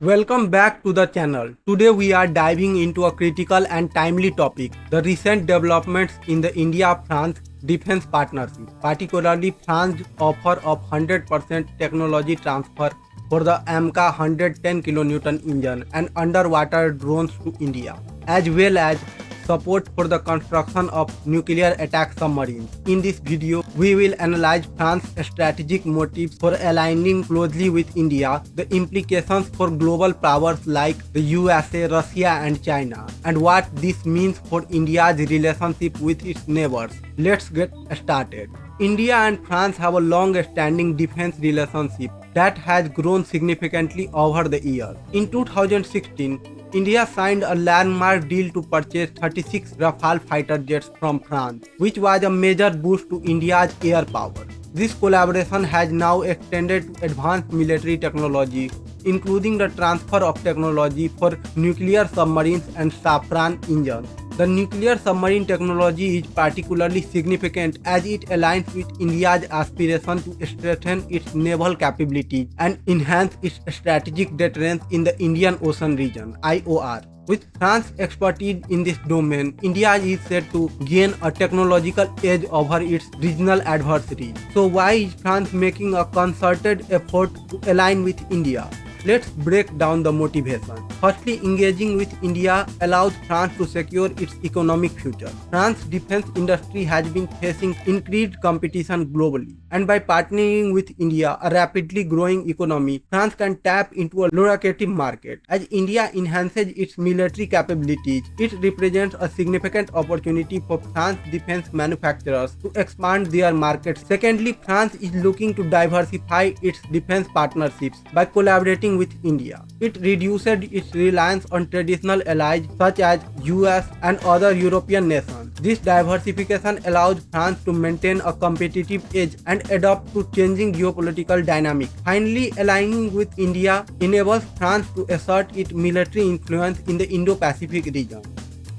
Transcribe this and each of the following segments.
Welcome back to the channel. Today we are diving into a critical and timely topic, the recent developments in the India-France defense partnership, particularly France's offer of 100% technology transfer for the AMCA 110 kilonewton engine and underwater drones to India, as well as support for the construction of nuclear attack submarines. In this video, we will analyze France's strategic motives for aligning closely with India, the implications for global powers like the USA, Russia and China, and what this means for India's relationship with its neighbors. Let's get started. India and France have a long-standing defense relationship that has grown significantly over the years. In 2016, India signed a landmark deal to purchase 36 Rafale fighter jets from France, which was a major boost to India's air power. This collaboration has now extended to advanced military technology, including the transfer of technology for nuclear submarines and Safran engines. The nuclear submarine technology is particularly significant as it aligns with India's aspiration to strengthen its naval capabilities and enhance its strategic deterrence in the Indian Ocean region (IOR). With France's expertise in this domain, India is set to gain a technological edge over its regional adversaries. So why is France making a concerted effort to align with India? Let's break down the motivation. Firstly, engaging with India allows France to secure its economic future. France's defense industry has been facing increased competition globally, and by partnering with India, a rapidly growing economy, France can tap into a lucrative market. As India enhances its military capabilities, it represents a significant opportunity for France's defense manufacturers to expand their markets. Secondly, France is looking to diversify its defense partnerships by collaborating with India. It reduced its reliance on traditional allies such as US and other European nations. This diversification allows France to maintain a competitive edge and adapt to changing geopolitical dynamics. Finally, aligning with India enables France to assert its military influence in the Indo-Pacific region.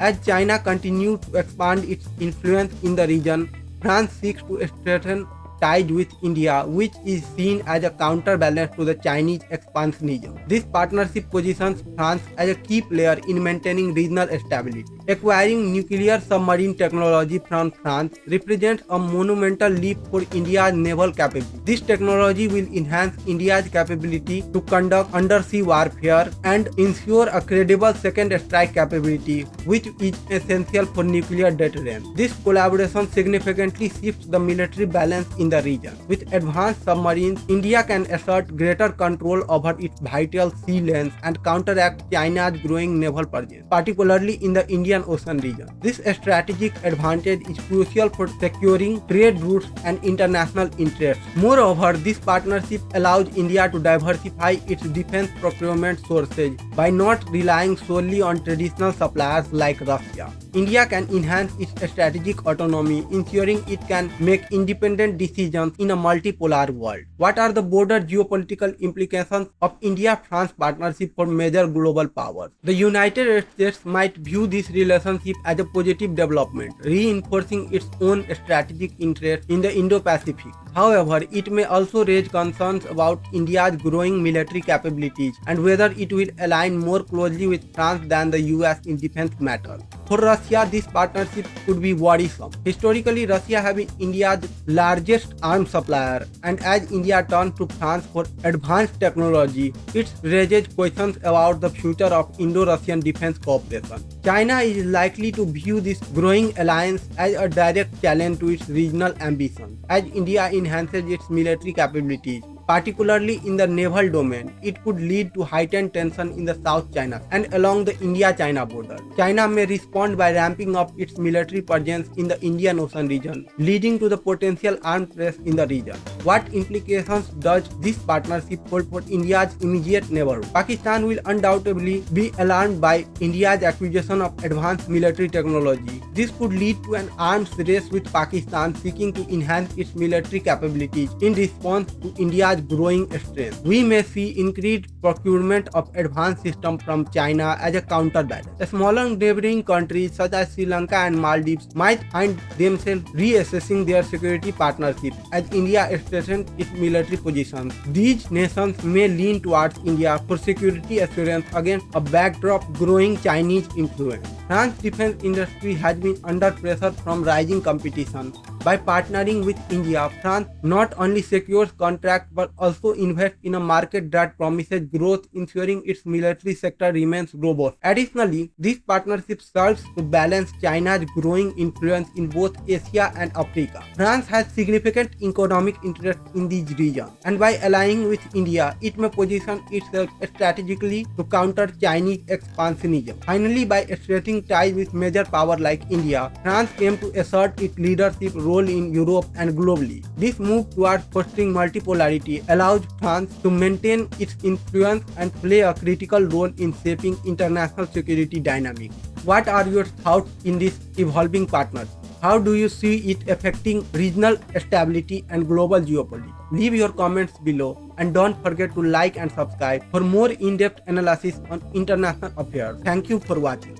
As China continues to expand its influence in the region, France seeks to strengthen ties with India, which is seen as a counterbalance to the Chinese expansionism. This partnership positions France as a key player in maintaining regional stability. Acquiring nuclear submarine technology from France represents a monumental leap for India's naval capability. This technology will enhance India's capability to conduct undersea warfare and ensure a credible second strike capability, which is essential for nuclear deterrence. This collaboration significantly shifts the military balance in the region. With advanced submarines, India can assert greater control over its vital sea lanes and counteract China's growing naval presence, particularly in the Indian Ocean region. This strategic advantage is crucial for securing trade routes and international interests. Moreover, this partnership allows India to diversify its defense procurement sources by not relying solely on traditional suppliers like Russia. India can enhance its strategic autonomy, ensuring it can make independent decisions in a multipolar world. What are the broader geopolitical implications of India-France partnership for major global powers? The United States might view this relationship as a positive development, reinforcing its own strategic interest in the Indo-Pacific. However, it may also raise concerns about India's growing military capabilities and whether it will align more closely with France than the US in defense matters. For Russia, this partnership could be worrisome. Historically, Russia has been India's largest arms supplier, and as India turns to France for advanced technology, it raises questions about the future of Indo-Russian defense cooperation. China is likely to view this growing alliance as a direct challenge to its regional ambitions. As India enhances its military capabilities, particularly in the naval domain, it could lead to heightened tension in the South China and along the India-China border. China may respond by ramping up its military presence in the Indian Ocean region, leading to the potential arms race in the region. What implications does this partnership hold for India's immediate neighborhood? Pakistan will undoubtedly be alarmed by India's acquisition of advanced military technology. This could lead to an arms race with Pakistan seeking to enhance its military capabilities in response to India's growing strength. We may see increased procurement of advanced systems from China as a counterbalance. The smaller neighboring countries such as Sri Lanka and Maldives might find themselves reassessing their security partnerships as India strengthen its military positions. These nations may lean towards India for security assurance against a backdrop of growing Chinese influence. France's defense industry has been under pressure from rising competition. By partnering with India, France not only secures contracts but also invests in a market that promises growth, ensuring its military sector remains robust. Additionally, this partnership serves to balance China's growing influence in both Asia and Africa. France has significant economic interest in these regions, and by allying with India, it may position itself strategically to counter Chinese expansionism. Finally, by strengthening ties with major powers like India, France aims to assert its leadership role in Europe and globally. This move towards fostering multipolarity allows France to maintain its influence and play a critical role in shaping international security dynamics. What are your thoughts in this evolving partnership? How do you see it affecting regional stability and global geopolitics? Leave your comments below and don't forget to like and subscribe for more in-depth analysis on international affairs. Thank you for watching.